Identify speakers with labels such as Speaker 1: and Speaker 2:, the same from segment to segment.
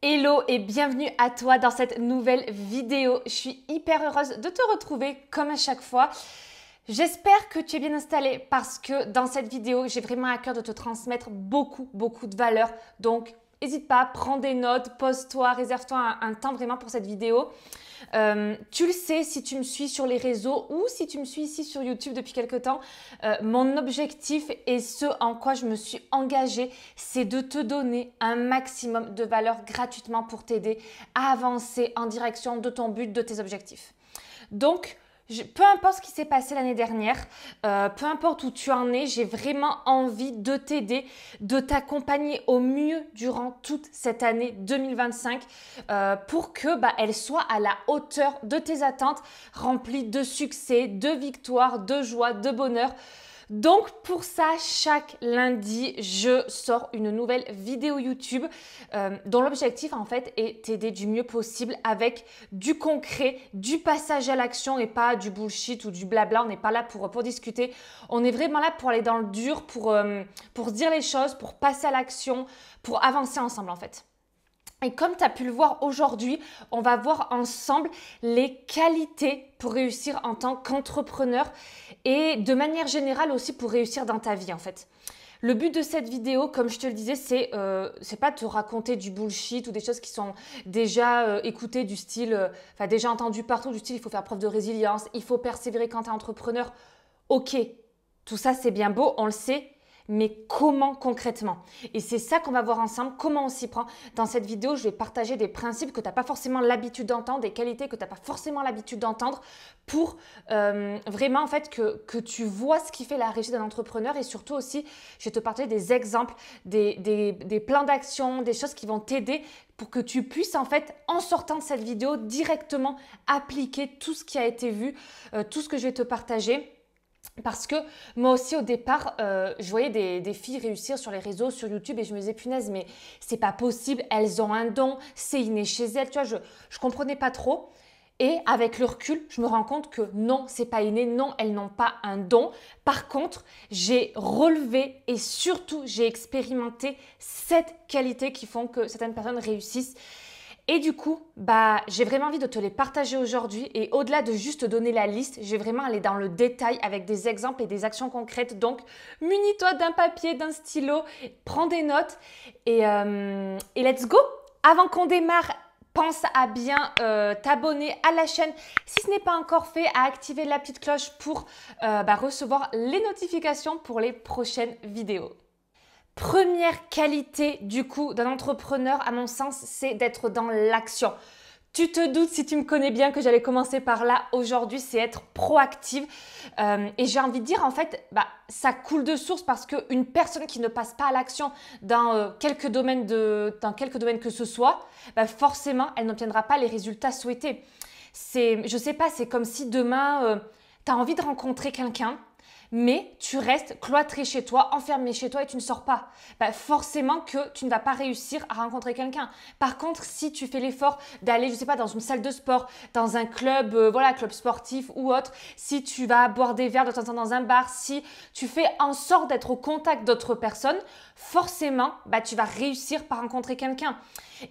Speaker 1: Hello et bienvenue à toi dans cette nouvelle vidéo. Je suis hyper heureuse de te retrouver comme à chaque fois. J'espère que tu es bien installé parce que dans cette vidéo, j'ai vraiment à cœur de te transmettre beaucoup de valeur. Donc, n'hésite pas, prends des notes, pose-toi, réserve-toi un temps vraiment pour cette vidéo. Tu le sais si tu me suis sur les réseaux ou si tu me suis ici sur YouTube depuis quelque temps, mon objectif et ce en quoi je me suis engagée, c'est de te donner un maximum de valeur gratuitement pour t'aider à avancer en direction de ton but, de tes objectifs. Donc, peu importe ce qui s'est passé l'année dernière, peu importe où tu en es, j'ai vraiment envie de t'aider, de t'accompagner au mieux durant toute cette année 2025 pour que elle soit à la hauteur de tes attentes, remplie de succès, de victoire, de joie, de bonheur. Donc pour ça, chaque lundi, je sors une nouvelle vidéo YouTube dont l'objectif en fait est t'aider du mieux possible avec du concret, du passage à l'action et pas du bullshit ou du blabla. On n'est pas là pour discuter, on est vraiment là pour aller dans le dur, pour se dire les choses, pour passer à l'action, pour avancer ensemble en fait. Et comme tu as pu le voir aujourd'hui, on va voir ensemble les qualités pour réussir en tant qu'entrepreneur et de manière générale aussi pour réussir dans ta vie en fait. Le but de cette vidéo, comme je te le disais, c'est pas de te raconter du bullshit ou des choses qui sont déjà écoutées du style, déjà entendues partout du style il faut faire preuve de résilience, il faut persévérer quand tu es entrepreneur. Ok, tout ça c'est bien beau, on le sait. Mais comment concrètement? Et c'est ça qu'on va voir ensemble, comment on s'y prend. Dans cette vidéo, je vais partager des principes que tu n'as pas forcément l'habitude d'entendre, des qualités que tu n'as pas forcément l'habitude d'entendre pour vraiment en fait que tu vois ce qui fait la réussite d'un entrepreneur et surtout aussi, je vais te partager des exemples, des plans d'action, des choses qui vont t'aider pour que tu puisses en fait, en sortant de cette vidéo, directement appliquer tout ce qui a été vu, tout ce que je vais te partager. Parce que moi aussi au départ, je voyais des filles réussir sur les réseaux, sur YouTube et je me disais punaise mais c'est pas possible, elles ont un don, c'est inné chez elles, tu vois, je comprenais pas trop. Et avec le recul, je me rends compte que non, c'est pas inné, non, elles n'ont pas un don. Par contre, j'ai relevé et surtout j'ai expérimenté 7 qualités qui font que certaines personnes réussissent. Et du coup, j'ai vraiment envie de te les partager aujourd'hui et au-delà de juste te donner la liste, je vais vraiment aller dans le détail avec des exemples et des actions concrètes. Donc, munis-toi d'un papier, d'un stylo, prends des notes et let's go! Avant qu'on démarre, pense à bien t'abonner à la chaîne si ce n'est pas encore fait, à activer la petite cloche pour recevoir les notifications pour les prochaines vidéos. Première qualité du coup d'un entrepreneur à mon sens, c'est d'être dans l'action. Tu te doutes si tu me connais bien que j'allais commencer par là aujourd'hui, c'est être proactive. Et j'ai envie de dire en fait, ça coule de source parce qu'une personne qui ne passe pas à l'action dans quelque domaine que ce soit, forcément elle n'obtiendra pas les résultats souhaités. Je sais pas, c'est comme si demain tu as envie de rencontrer quelqu'un. Mais tu restes cloîtré chez toi, enfermé chez toi et tu ne sors pas. Forcément que tu ne vas pas réussir à rencontrer quelqu'un. Par contre, si tu fais l'effort d'aller, je sais pas, dans une salle de sport, dans un club, club sportif ou autre, si tu vas boire des verres de temps en temps dans un bar, si tu fais en sorte d'être au contact d'autres personnes, forcément, tu vas réussir par rencontrer quelqu'un.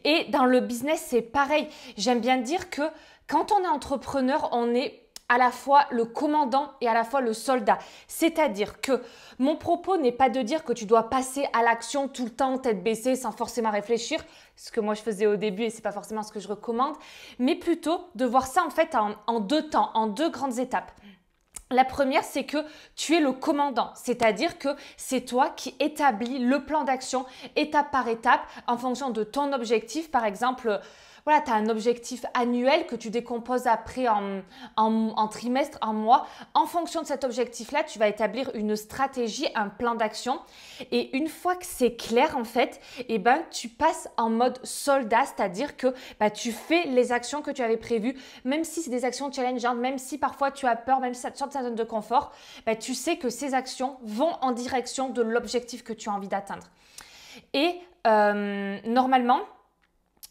Speaker 1: Et dans le business, c'est pareil. J'aime bien dire que quand on est entrepreneur, on est à la fois le commandant et à la fois le soldat. C'est-à-dire que mon propos n'est pas de dire que tu dois passer à l'action tout le temps, tête baissée, sans forcément réfléchir, ce que moi je faisais au début et ce n'est pas forcément ce que je recommande, mais plutôt de voir ça en fait en deux temps, en deux grandes étapes. La première, c'est que tu es le commandant, c'est-à-dire que c'est toi qui établis le plan d'action étape par étape en fonction de ton objectif. Par exemple, tu as un objectif annuel que tu décomposes après en trimestre, en mois. En fonction de cet objectif-là, tu vas établir une stratégie, un plan d'action. Et une fois que c'est clair, en fait, tu passes en mode soldat, c'est-à-dire que tu fais les actions que tu avais prévues, même si c'est des actions challengeantes, même si parfois tu as peur, même si ça te sort de ta zone de confort, tu sais que ces actions vont en direction de l'objectif que tu as envie d'atteindre. Et normalement,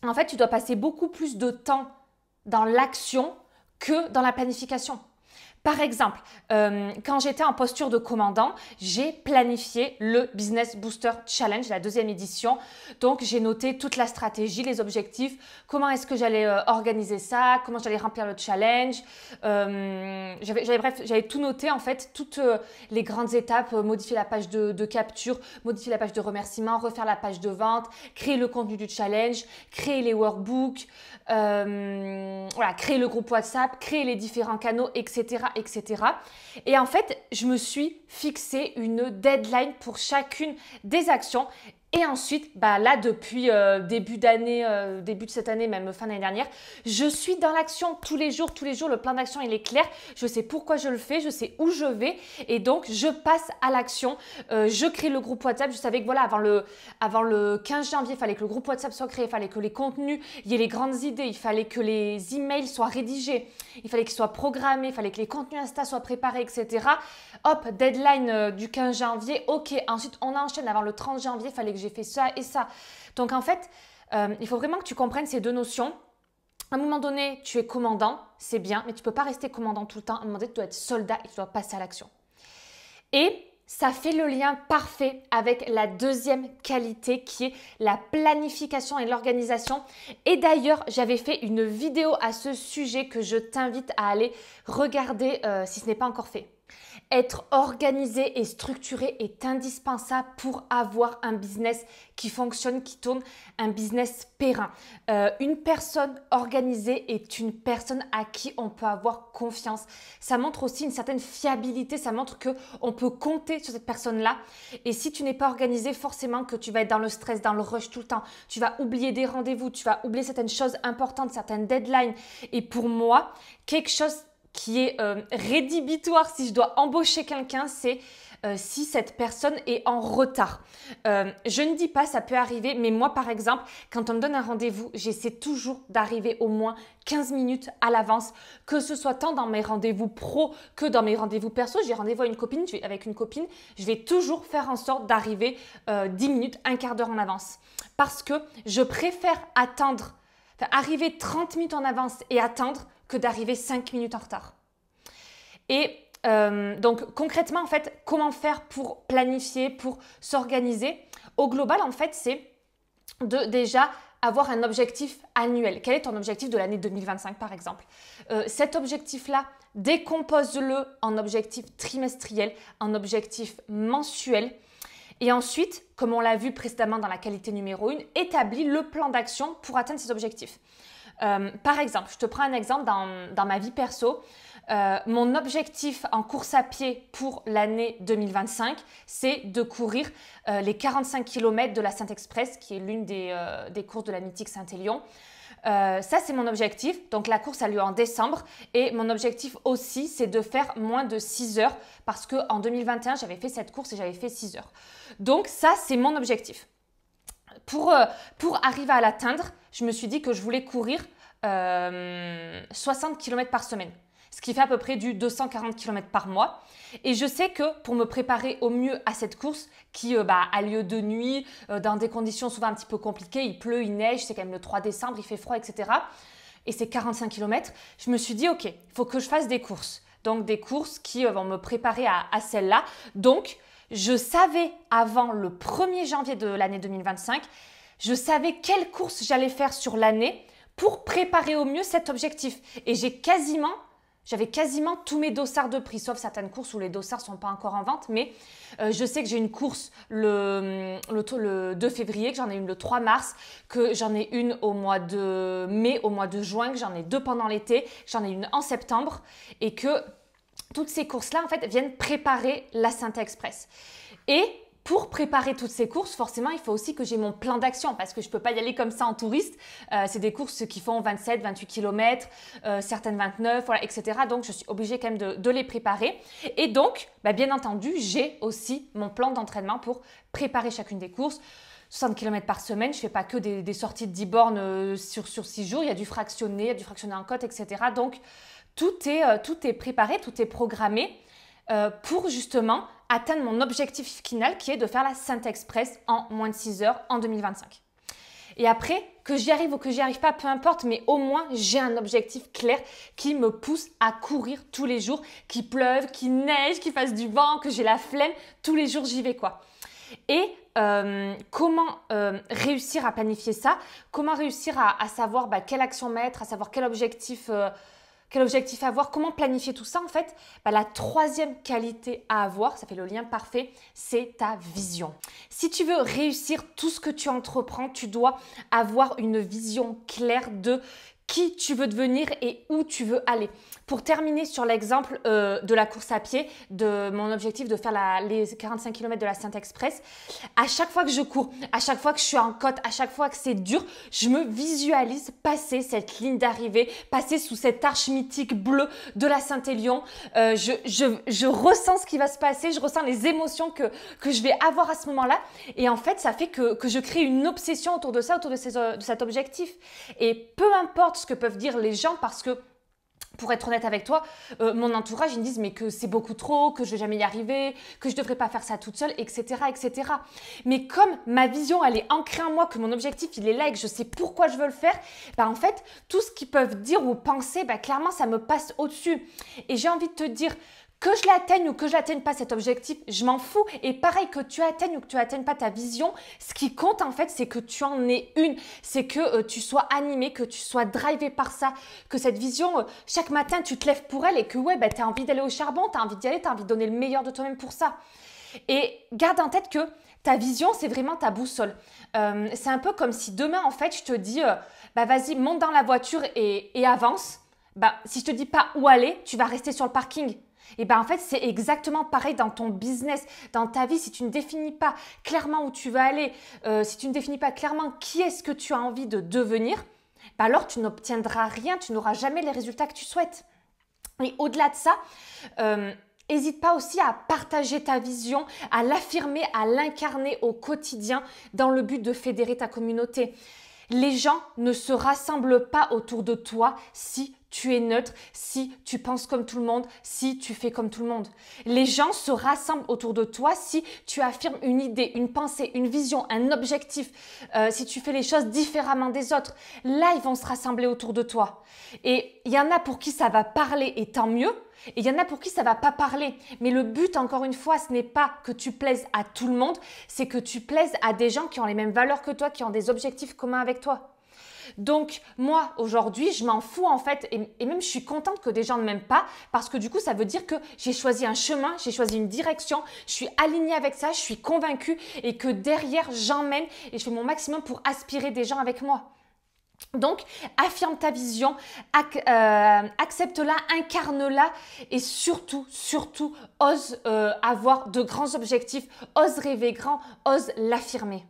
Speaker 1: en fait, tu dois passer beaucoup plus de temps dans l'action que dans la planification. Par exemple, quand j'étais en posture de commandant, j'ai planifié le Business Booster Challenge, la deuxième édition. Donc, j'ai noté toute la stratégie, les objectifs, comment est-ce que j'allais organiser ça, comment j'allais remplir le challenge. Bref, j'avais tout noté en fait, toutes les grandes étapes, modifier la page de capture, modifier la page de remerciement, refaire la page de vente, créer le contenu du challenge, créer les workbooks, voilà, créer le groupe WhatsApp, créer les différents canaux, etc., etc. Et en fait, je me suis fixé une deadline pour chacune des actions. Et ensuite, là, depuis début de cette année, même fin d'année dernière, je suis dans l'action tous les jours. Le plan d'action, il est clair. Je sais pourquoi je le fais, je sais où je vais. Et donc, je passe à l'action. Je crée le groupe WhatsApp. Je savais que voilà, avant le 15 janvier, il fallait que le groupe WhatsApp soit créé, il fallait que les contenus, il y ait les grandes idées, il fallait que les emails soient rédigés, il fallait qu'ils soient programmés, il fallait que les contenus Insta soient préparés, etc. Hop, deadline du 15 janvier. Ok, ensuite, on enchaîne avant le 30 janvier, il fallait que j'ai fait ça et ça. Donc en fait, il faut vraiment que tu comprennes ces deux notions. À un moment donné, tu es commandant, c'est bien, mais tu ne peux pas rester commandant tout le temps. À un moment donné, tu dois être soldat et tu dois passer à l'action. Et ça fait le lien parfait avec la deuxième qualité qui est la planification et l'organisation. Et d'ailleurs, j'avais fait une vidéo à ce sujet que je t'invite à aller regarder si ce n'est pas encore fait. Être organisé et structuré est indispensable pour avoir un business qui fonctionne, qui tourne, un business périn. Une personne organisée est une personne à qui on peut avoir confiance. Ça montre aussi une certaine fiabilité, ça montre qu'on peut compter sur cette personne-là. Et si tu n'es pas organisé, forcément que tu vas être dans le stress, dans le rush tout le temps. Tu vas oublier des rendez-vous, tu vas oublier certaines choses importantes, certaines deadlines. Et pour moi, quelque chose qui est rédhibitoire si je dois embaucher quelqu'un, c'est si cette personne est en retard. Je ne dis pas, ça peut arriver, mais moi par exemple, quand on me donne un rendez-vous, j'essaie toujours d'arriver au moins 15 minutes à l'avance, que ce soit tant dans mes rendez-vous pro que dans mes rendez-vous perso. J'ai rendez-vous avec une copine, je vais toujours faire en sorte d'arriver 10 minutes, un quart d'heure en avance. Parce que je préfère arriver 30 minutes en avance et attendre que d'arriver 5 minutes en retard. Et donc concrètement, en fait, comment faire pour planifier, pour s'organiser? Au global, en fait, c'est de déjà avoir un objectif annuel. Quel est ton objectif de l'année 2025, par exemple? Cet objectif-là, décompose-le en objectif trimestriel, en objectif mensuel. Et ensuite, comme on l'a vu précédemment dans la qualité numéro 1, établis le plan d'action pour atteindre ces objectifs. Par exemple, je te prends un exemple dans ma vie perso. Mon objectif en course à pied pour l'année 2025, c'est de courir les 45 km de la Saint-Express, qui est l'une des courses de la mythique Saint-Élion. Ça, c'est mon objectif. Donc, la course a lieu en décembre. Et mon objectif aussi, c'est de faire moins de 6 heures parce qu'en 2021, j'avais fait cette course et j'avais fait 6 heures. Donc, ça, c'est mon objectif. Pour arriver à l'atteindre, je me suis dit que je voulais courir 60 km par semaine, ce qui fait à peu près du 240 km par mois. Et je sais que pour me préparer au mieux à cette course qui a lieu de nuit, dans des conditions souvent un petit peu compliquées, il pleut, il neige, c'est quand même le 3 décembre, il fait froid, etc. Et c'est 45 km, je me suis dit ok, il faut que je fasse des courses. Donc des courses qui vont me préparer à celle-là. Donc je savais avant le 1er janvier de l'année 2025, je savais quelle course j'allais faire sur l'année pour préparer au mieux cet objectif. Et j'avais quasiment tous mes dossards de prix, sauf certaines courses où les dossards ne sont pas encore en vente. Mais je sais que j'ai une course le 2 février, que j'en ai une le 3 mars, que j'en ai une au mois de mai, au mois de juin, que j'en ai 2 pendant l'été, que j'en ai une en septembre et que toutes ces courses-là, en fait, viennent préparer la Saint-Express. Et pour préparer toutes ces courses, forcément, il faut aussi que j'ai mon plan d'action parce que je ne peux pas y aller comme ça en touriste. C'est des courses qui font 27, 28 km, certaines 29, voilà, etc. Donc, je suis obligée quand même de les préparer. Et donc, bien entendu, j'ai aussi mon plan d'entraînement pour préparer chacune des courses. 60 km par semaine, je ne fais pas que des sorties de 10 bornes sur 6 jours. Il y a du fractionné, il y a du fractionné en côte, etc. Donc, tout est préparé, tout est programmé pour justement atteindre mon objectif final qui est de faire la Saint-Express en moins de 6 heures en 2025. Et après, que j'y arrive ou que j'y arrive pas, peu importe, mais au moins j'ai un objectif clair qui me pousse à courir tous les jours, qu'il pleuve, qu'il neige, qu'il fasse du vent, que j'ai la flemme, tous les jours j'y vais quoi. Et comment réussir à planifier ça? Comment réussir à savoir quelle action mettre, à savoir quel objectif avoir, comment planifier tout ça en fait? La troisième qualité à avoir, ça fait le lien parfait, c'est ta vision. Si tu veux réussir tout ce que tu entreprends, tu dois avoir une vision claire de qui tu veux devenir et où tu veux aller. Pour terminer sur l'exemple de la course à pied, de mon objectif de faire les 45 km de la Saint-Express, à chaque fois que je cours, à chaque fois que je suis en côte, à chaque fois que c'est dur, je me visualise passer cette ligne d'arrivée, passer sous cette arche mythique bleue de la Saint-Élion. Je ressens ce qui va se passer, je ressens les émotions que je vais avoir à ce moment-là. Et en fait, ça fait que je crée une obsession autour de ça, autour de cet objectif. Et peu importe ce que peuvent dire les gens, parce que pour être honnête avec toi, mon entourage, ils me disent mais que c'est beaucoup trop, que je ne vais jamais y arriver, que je ne devrais pas faire ça toute seule, etc., etc. Mais comme ma vision, elle est ancrée en moi, que mon objectif, il est là et que je sais pourquoi je veux le faire, en fait, tout ce qu'ils peuvent dire ou penser, clairement, ça me passe au-dessus. Et j'ai envie de te dire, que je l'atteigne ou que je l'atteigne pas cet objectif, je m'en fous. Et pareil, que tu atteignes ou que tu atteignes pas ta vision, ce qui compte en fait, c'est que tu en aies une. C'est que tu sois animé, que tu sois drivé par ça, que cette vision, chaque matin, tu te lèves pour elle et que tu as envie d'aller au charbon, tu as envie d'y aller, tu as envie de donner le meilleur de toi-même pour ça. Et garde en tête que ta vision, c'est vraiment ta boussole. C'est un peu comme si demain, en fait, je te dis, vas-y, monte dans la voiture et avance. Si je te dis pas où aller, tu vas rester sur le parking. Et en fait, c'est exactement pareil dans ton business, dans ta vie. Si tu ne définis pas clairement où tu vas aller, si tu ne définis pas clairement qui est-ce que tu as envie de devenir, alors tu n'obtiendras rien, tu n'auras jamais les résultats que tu souhaites. Et au-delà de ça, n'hésite pas aussi à partager ta vision, à l'affirmer, à l'incarner au quotidien dans le but de fédérer ta communauté. Les gens ne se rassemblent pas autour de toi si tu es neutre, si tu penses comme tout le monde, si tu fais comme tout le monde. Les gens se rassemblent autour de toi si tu affirmes une idée, une pensée, une vision, un objectif, si tu fais les choses différemment des autres. Là, ils vont se rassembler autour de toi. Et il y en a pour qui ça va parler et tant mieux. Et il y en a pour qui ça va pas parler. Mais le but, encore une fois, ce n'est pas que tu plaises à tout le monde, c'est que tu plaises à des gens qui ont les mêmes valeurs que toi, qui ont des objectifs communs avec toi. Donc, moi, aujourd'hui, je m'en fous en fait et même je suis contente que des gens ne m'aiment pas parce que du coup, ça veut dire que j'ai choisi un chemin, j'ai choisi une direction, je suis alignée avec ça, je suis convaincue et que derrière, j'emmène et je fais mon maximum pour aspirer des gens avec moi. Donc, affirme ta vision, accepte-la, incarne-la et surtout, ose avoir de grands objectifs, ose rêver grand, ose l'affirmer.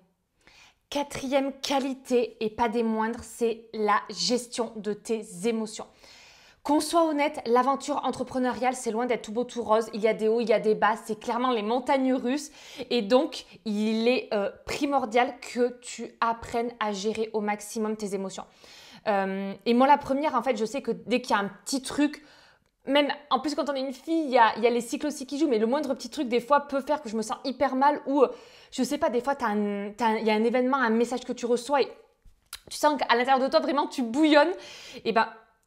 Speaker 1: Quatrième qualité, et pas des moindres, c'est la gestion de tes émotions. Qu'on soit honnête, l'aventure entrepreneuriale, c'est loin d'être tout beau, tout rose. Il y a des hauts, il y a des bas, c'est clairement les montagnes russes. Et donc, il est primordial que tu apprennes à gérer au maximum tes émotions. Et moi, la première, en fait, je sais que dès qu'il y a un petit truc, même en plus quand on est une fille, il y a les cycles aussi qui jouent, mais le moindre petit truc des fois peut faire que je me sens hyper mal ou je sais pas, des fois il y a un événement, un message que tu reçois et tu sens qu'à l'intérieur de toi vraiment tu bouillonnes. Et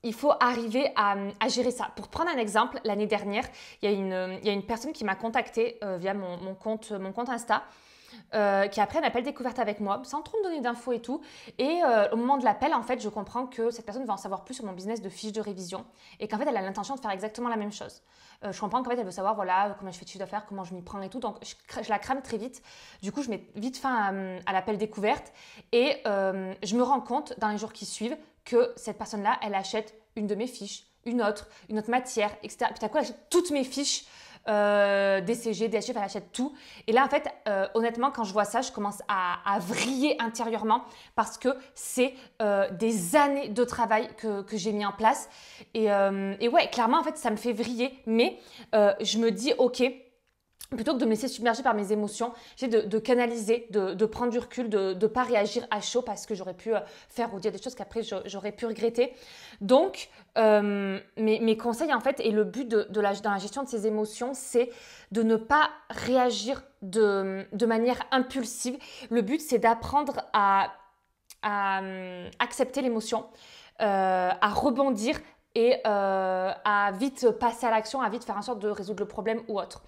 Speaker 1: il faut arriver à gérer ça. Pour prendre un exemple, l'année dernière, il y a une personne qui m'a contactée via mon compte Insta. Qui a pris un appel découverte avec moi sans trop me donner d'infos et tout. Et au moment de l'appel, en fait, je comprends que cette personne va en savoir plus sur mon business de fiche de révision et qu'en fait, elle a l'intention de faire exactement la même chose. Je comprends qu'en fait, elle veut savoir voilà, combien je fais de chiffre d'affaires, comment je m'y prends et tout. Donc, je la crame très vite. Du coup, je mets vite fin à l'appel découverte et je me rends compte dans les jours qui suivent que cette personne-là, elle achète une de mes fiches, une autre matière, etc. Puis, à quoi elle achète toutes mes fiches DCG, DHF, elle achète tout. Et là, en fait, honnêtement, quand je vois ça, je commence à vriller intérieurement parce que c'est des années de travail que j'ai mis en place. Et ouais, clairement, en fait, ça me fait vriller. Mais je me dis, ok, plutôt que de me laisser submerger par mes émotions, j'ai de canaliser, de prendre du recul, de ne pas réagir à chaud parce que j'aurais pu faire ou dire des choses qu'après j'aurais pu regretter. Donc, mes conseils en fait et le but dans la gestion de ces émotions, c'est de ne pas réagir de manière impulsive. Le but, c'est d'apprendre à accepter l'émotion, à rebondir et à vite passer à l'action, à vite faire en sorte de résoudre le problème ou autre.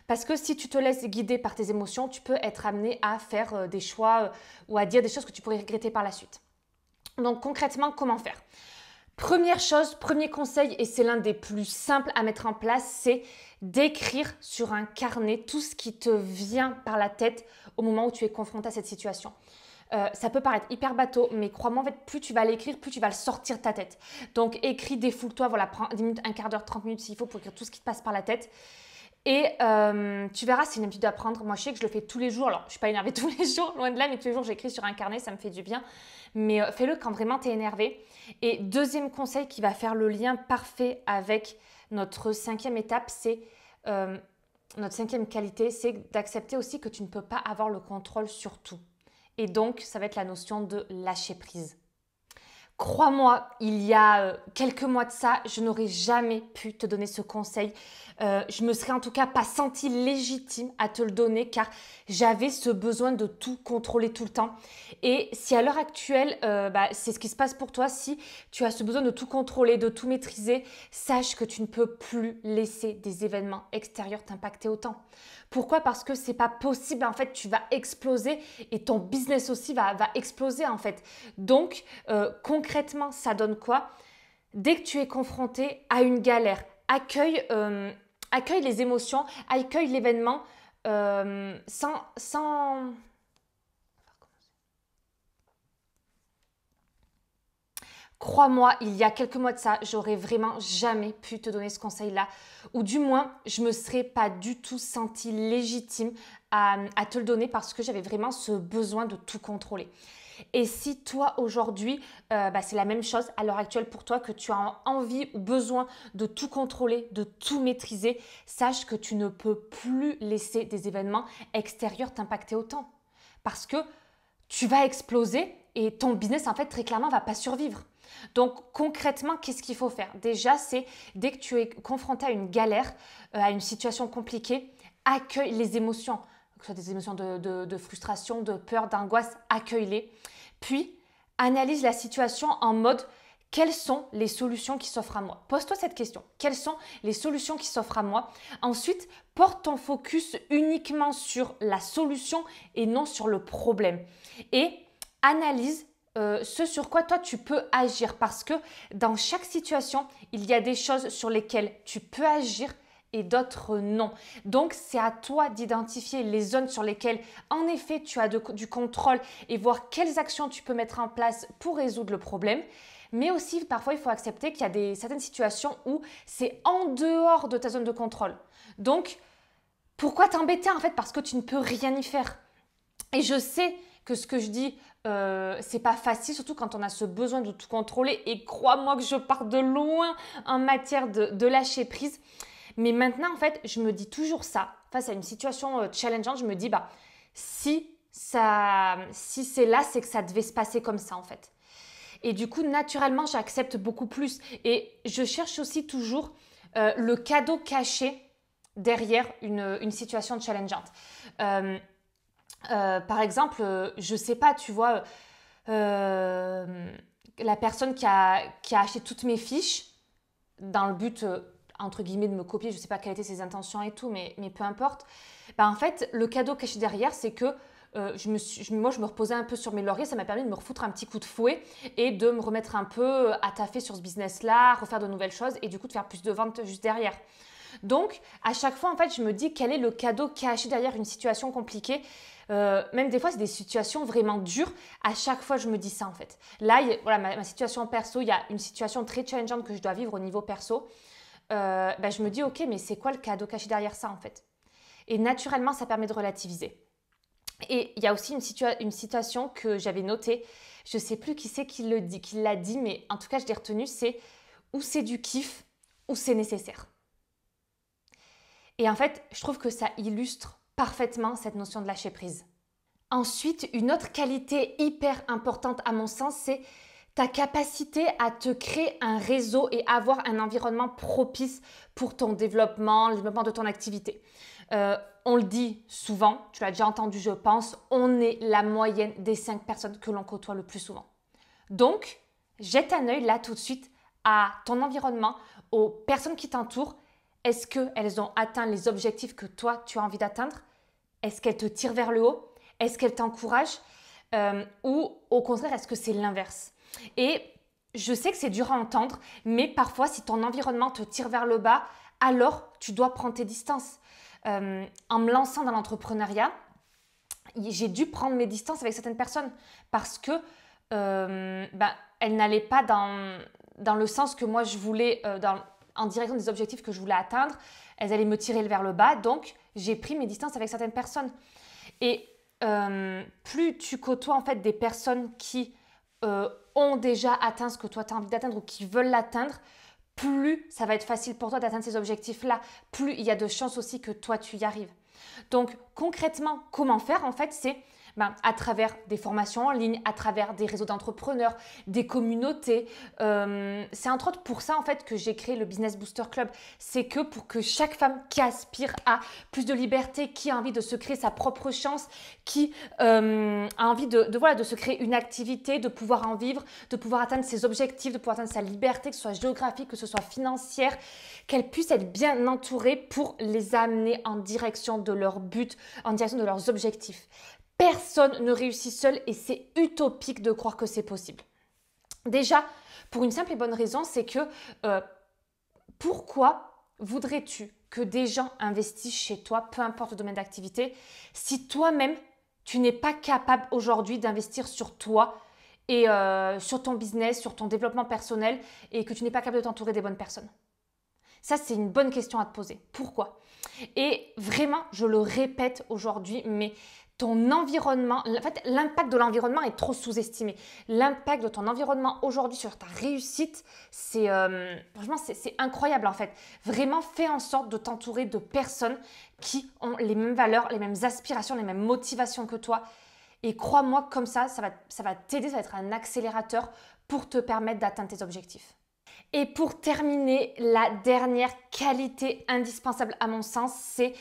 Speaker 1: Parce que si tu te laisses guider par tes émotions, tu peux être amené à faire des choix ou à dire des choses que tu pourrais regretter par la suite. Donc concrètement, comment faire? Première chose, premier conseil, et c'est l'un des plus simples à mettre en place, c'est d'écrire sur un carnet tout ce qui te vient par la tête au moment où tu es confronté à cette situation. Ça peut paraître hyper bateau, mais crois-moi, en fait, plus tu vas l'écrire, plus tu vas le sortir de ta tête. Donc écris, défoule-toi, voilà, prends 10 minutes, un quart d'heure, 30 minutes s'il faut pour écrire tout ce qui te passe par la tête. Et tu verras, c'est une habitude à prendre. Moi, je sais que je le fais tous les jours. Alors, je ne suis pas énervée tous les jours, loin de là, mais tous les jours, j'écris sur un carnet, ça me fait du bien. Mais fais-le quand vraiment tu es énervé. Et deuxième conseil qui va faire le lien parfait avec notre cinquième étape, c'est notre cinquième qualité, c'est d'accepter aussi que tu ne peux pas avoir le contrôle sur tout. Et donc, ça va être la notion de lâcher prise. Crois-moi, il y a quelques mois de ça, je n'aurais jamais pu te donner ce conseil. Je me serais en tout cas pas sentie légitime à te le donner car j'avais ce besoin de tout contrôler tout le temps. Et si à l'heure actuelle, c'est ce qui se passe pour toi, si tu as ce besoin de tout contrôler, de tout maîtriser, sache que tu ne peux plus laisser des événements extérieurs t'impacter autant. Pourquoi? Parce que c'est pas possible, en fait, tu vas exploser et ton business aussi va exploser en fait. Donc, concrètement, ça donne quoi? Dès que tu es confronté à une galère, accueille les émotions, accueille l'événement sans... Crois-moi, il y a quelques mois de ça, j'aurais vraiment jamais pu te donner ce conseil-là. Ou du moins, je me serais pas du tout sentie légitime à te le donner parce que j'avais vraiment ce besoin de tout contrôler. Et si toi aujourd'hui, c'est la même chose à l'heure actuelle pour toi, que tu as envie ou besoin de tout contrôler, de tout maîtriser, sache que tu ne peux plus laisser des événements extérieurs t'impacter autant. Parce que tu vas exploser et ton business, en fait, très clairement, ne va pas survivre. Donc, concrètement, qu'est-ce qu'il faut faire? Déjà, c'est dès que tu es confronté à une galère, à une situation compliquée, accueille les émotions, que ce soit des émotions de frustration, de peur, d'angoisse, accueille-les. Puis, analyse la situation en mode quelles sont les solutions qui s'offrent à moi? Pose-toi cette question. Quelles sont les solutions qui s'offrent à moi? Ensuite, porte ton focus uniquement sur la solution et non sur le problème. Et analyse ce sur quoi toi tu peux agir parce que dans chaque situation, il y a des choses sur lesquelles tu peux agir et d'autres non. Donc, c'est à toi d'identifier les zones sur lesquelles, en effet, tu as du contrôle et voir quelles actions tu peux mettre en place pour résoudre le problème. Mais aussi, parfois, il faut accepter qu'il y a certaines situations où c'est en dehors de ta zone de contrôle. Donc, pourquoi t'embêter en fait? Parce que tu ne peux rien y faire. Et je sais que ce que je dis, c'est pas facile, surtout quand on a ce besoin de tout contrôler. Et crois-moi que je pars de loin en matière de lâcher prise. Mais maintenant, en fait, je me dis toujours ça. Face à une situation challengeante, je me dis, si c'est là, c'est que ça devait se passer comme ça, en fait. Et du coup, naturellement, j'accepte beaucoup plus. Et je cherche aussi toujours le cadeau caché derrière une situation challengeante. Par exemple, je sais pas, tu vois, la personne qui a acheté toutes mes fiches dans le but, entre guillemets, de me copier, je sais pas quelles étaient ses intentions et tout, mais peu importe. En fait, le cadeau caché derrière, c'est que moi, je me reposais un peu sur mes lauriers, ça m'a permis de me refoutre un petit coup de fouet et de me remettre un peu à taffer sur ce business-là, refaire de nouvelles choses et du coup de faire plus de ventes juste derrière. Donc, à chaque fois, en fait, je me dis quel est le cadeau caché derrière une situation compliquée. Même des fois, c'est des situations vraiment dures. À chaque fois, je me dis ça, en fait. Là, voilà, ma situation perso, il y a une situation très challengeante que je dois vivre au niveau perso. Je me dis, ok, mais c'est quoi le cadeau caché derrière ça, en fait? Et naturellement, ça permet de relativiser. Et il y a aussi une citation que j'avais notée. Je ne sais plus qui c'est qui l'a dit, mais en tout cas, je l'ai retenue, c'est « ou c'est du kiff, ou c'est nécessaire ». Et en fait, je trouve que ça illustre parfaitement cette notion de lâcher prise. Ensuite, une autre qualité hyper importante à mon sens, c'est ta capacité à te créer un réseau et avoir un environnement propice pour ton développement, le développement de ton activité. On le dit souvent, tu l'as déjà entendu je pense, on est la moyenne des 5 personnes que l'on côtoie le plus souvent. Donc, jette un œil là tout de suite à ton environnement, aux personnes qui t'entourent. Est-ce qu'elles ont atteint les objectifs que toi, tu as envie d'atteindre? Est-ce qu'elles te tirent vers le haut? Est-ce qu'elles t'encouragent? Ou au contraire, est-ce que c'est l'inverse? Et je sais que c'est dur à entendre, mais parfois, si ton environnement te tire vers le bas, alors tu dois prendre tes distances. En me lançant dans l'entrepreneuriat, j'ai dû prendre mes distances avec certaines personnes parce que elles n'allaient pas dans le sens que moi je voulais, en direction des objectifs que je voulais atteindre. Elles allaient me tirer vers le bas, donc j'ai pris mes distances avec certaines personnes. Et plus tu côtoies en fait des personnes qui ont déjà atteint ce que toi tu as envie d'atteindre ou qui veulent l'atteindre, plus ça va être facile pour toi d'atteindre ces objectifs-là, plus il y a de chances aussi que toi tu y arrives. Donc concrètement, comment faire en fait, c'est à travers des formations en ligne, à travers des réseaux d'entrepreneurs, des communautés. C'est entre autres pour ça en fait que j'ai créé le Business Booster Club. C'est que pour que chaque femme qui aspire à plus de liberté, qui a envie de se créer sa propre chance, qui a envie de se créer une activité, de pouvoir en vivre, de pouvoir atteindre ses objectifs, de pouvoir atteindre sa liberté, que ce soit géographique, que ce soit financière, qu'elle puisse être bien entourée pour les amener en direction de leur but, en direction de leurs objectifs. Personne ne réussit seul et c'est utopique de croire que c'est possible. Déjà, pour une simple et bonne raison, c'est que pourquoi voudrais-tu que des gens investissent chez toi, peu importe le domaine d'activité, si toi-même, tu n'es pas capable aujourd'hui d'investir sur toi et sur ton business, sur ton développement personnel et que tu n'es pas capable de t'entourer des bonnes personnes? Ça, c'est une bonne question à te poser. Pourquoi? Et vraiment, je le répète aujourd'hui, mais ton environnement, en fait, l'impact de l'environnement est trop sous-estimé. L'impact de ton environnement aujourd'hui sur ta réussite, franchement, c'est incroyable en fait. Vraiment, fais en sorte de t'entourer de personnes qui ont les mêmes valeurs, les mêmes aspirations, les mêmes motivations que toi. Et crois-moi, comme ça va t'aider, ça va être un accélérateur pour te permettre d'atteindre tes objectifs. Et pour terminer, la dernière qualité indispensable à mon sens, c'est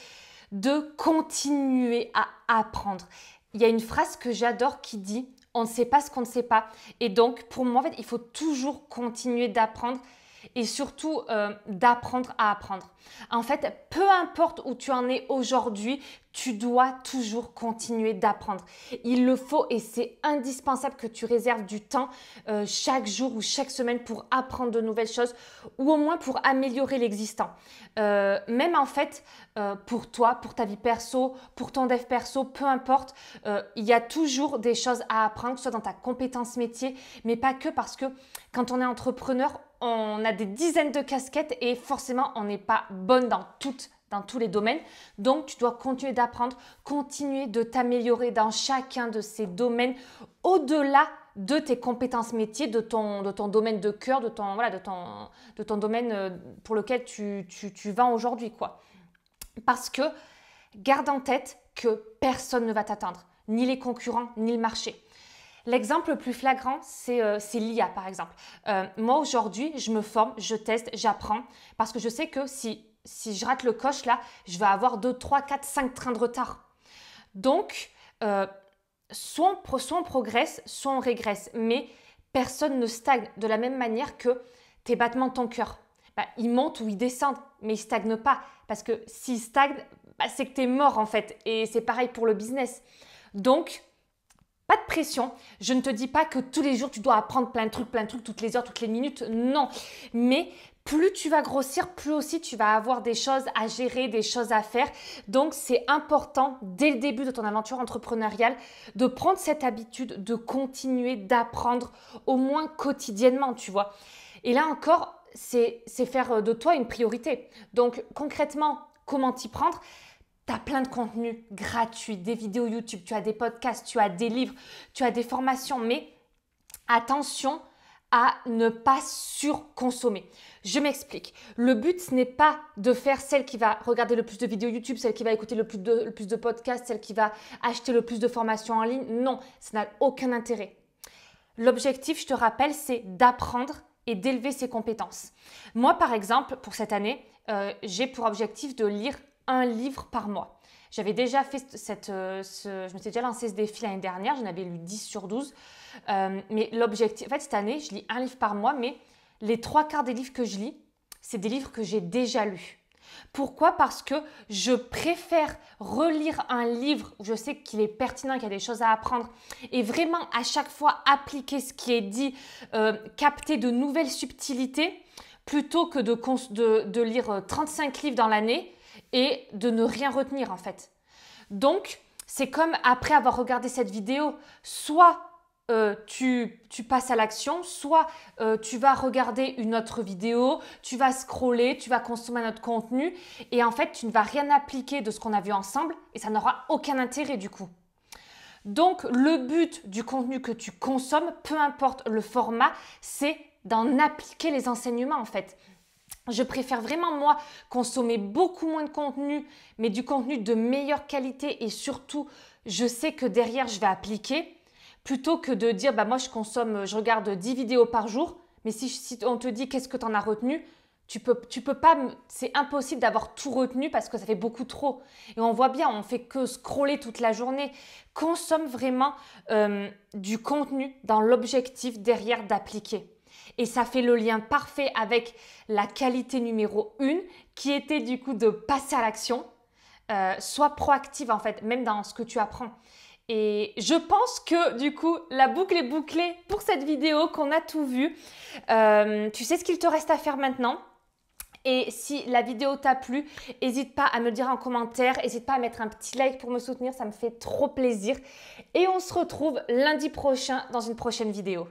Speaker 1: de continuer à apprendre. Il y a une phrase que j'adore qui dit « on ne sait pas ce qu'on ne sait pas ». Et donc, pour moi, en fait, il faut toujours continuer d'apprendre et surtout d'apprendre à apprendre. En fait, peu importe où tu en es aujourd'hui, tu dois toujours continuer d'apprendre. Il le faut et c'est indispensable que tu réserves du temps chaque jour ou chaque semaine pour apprendre de nouvelles choses ou au moins pour améliorer l'existant. Même en fait, pour toi, pour ta vie perso, pour ton dev perso, peu importe, il y a toujours des choses à apprendre, que ce soit dans ta compétence métier, mais pas que parce que quand on est entrepreneur, on a des dizaines de casquettes et forcément, on n'est pas bonne dans tous les domaines. Donc, tu dois continuer d'apprendre, continuer de t'améliorer dans chacun de ces domaines au-delà de tes compétences métiers, de ton domaine de cœur, de ton domaine pour lequel tu vends aujourd'hui, quoi. Parce que garde en tête que personne ne va t'atteindre, ni les concurrents, ni le marché. L'exemple le plus flagrant, c'est l'IA par exemple. Moi aujourd'hui, je me forme, je teste, j'apprends parce que je sais que si je rate le coche là, je vais avoir 2, 3, 4, 5 trains de retard. Donc, soit on progresse, soit on régresse. Mais personne ne stagne de la même manière que tes battements de ton cœur. Ils montent ou ils descendent, mais ils ne stagnent pas. Parce que s'ils stagnent, c'est que tu es mort en fait. Et c'est pareil pour le business. Donc, pas de pression. Je ne te dis pas que tous les jours, tu dois apprendre plein de trucs, toutes les heures, toutes les minutes. Non. Mais plus tu vas grossir, plus aussi tu vas avoir des choses à gérer, des choses à faire. Donc, c'est important, dès le début de ton aventure entrepreneuriale, de prendre cette habitude de continuer d'apprendre au moins quotidiennement, tu vois. Et là encore, c'est faire de toi une priorité. Donc, concrètement, comment t'y prendre ? Tu as plein de contenus gratuits, des vidéos YouTube, tu as des podcasts, tu as des livres, tu as des formations, mais attention à ne pas surconsommer. Je m'explique. Le but, ce n'est pas de faire celle qui va regarder le plus de vidéos YouTube, celle qui va écouter le plus de podcasts, celle qui va acheter le plus de formations en ligne. Non, ça n'a aucun intérêt. L'objectif, je te rappelle, c'est d'apprendre et d'élever ses compétences. Moi, par exemple, pour cette année, j'ai pour objectif de lire un livre par mois. J'avais déjà fait je m'étais déjà lancé ce défi l'année dernière, j'en avais lu 10 sur 12. Mais l'objectif, en fait, cette année, je lis un livre par mois, mais les 3/4 des livres que je lis, c'est des livres que j'ai déjà lus. Pourquoi? Parce que je préfère relire un livre où je sais qu'il est pertinent, qu'il y a des choses à apprendre et vraiment à chaque fois appliquer ce qui est dit, capter de nouvelles subtilités plutôt que de lire 35 livres dans l'année et de ne rien retenir en fait. Donc, c'est comme après avoir regardé cette vidéo, soit tu passes à l'action, soit tu vas regarder une autre vidéo, tu vas scroller, tu vas consommer notre contenu et en fait, tu ne vas rien appliquer de ce qu'on a vu ensemble et ça n'aura aucun intérêt du coup. Donc, le but du contenu que tu consommes, peu importe le format, c'est d'en appliquer les enseignements en fait. Je préfère vraiment, moi, consommer beaucoup moins de contenu, mais du contenu de meilleure qualité et surtout, je sais que derrière, je vais appliquer plutôt que de dire, bah, moi, je regarde 10 vidéos par jour, mais si on te dit qu'est-ce que tu en as retenu, tu peux pas, c'est impossible d'avoir tout retenu parce que ça fait beaucoup trop. Et on voit bien, on fait que scroller toute la journée. Consomme vraiment du contenu dans l'objectif derrière d'appliquer. Et ça fait le lien parfait avec la qualité numéro 1 qui était du coup de passer à l'action. Sois proactive en fait, même dans ce que tu apprends. Et je pense que du coup, la boucle est bouclée pour cette vidéo, qu'on a tout vu. Tu sais ce qu'il te reste à faire maintenant. Et si la vidéo t'a plu, n'hésite pas à me le dire en commentaire, n'hésite pas à mettre un petit like pour me soutenir, ça me fait trop plaisir. Et on se retrouve lundi prochain dans une prochaine vidéo.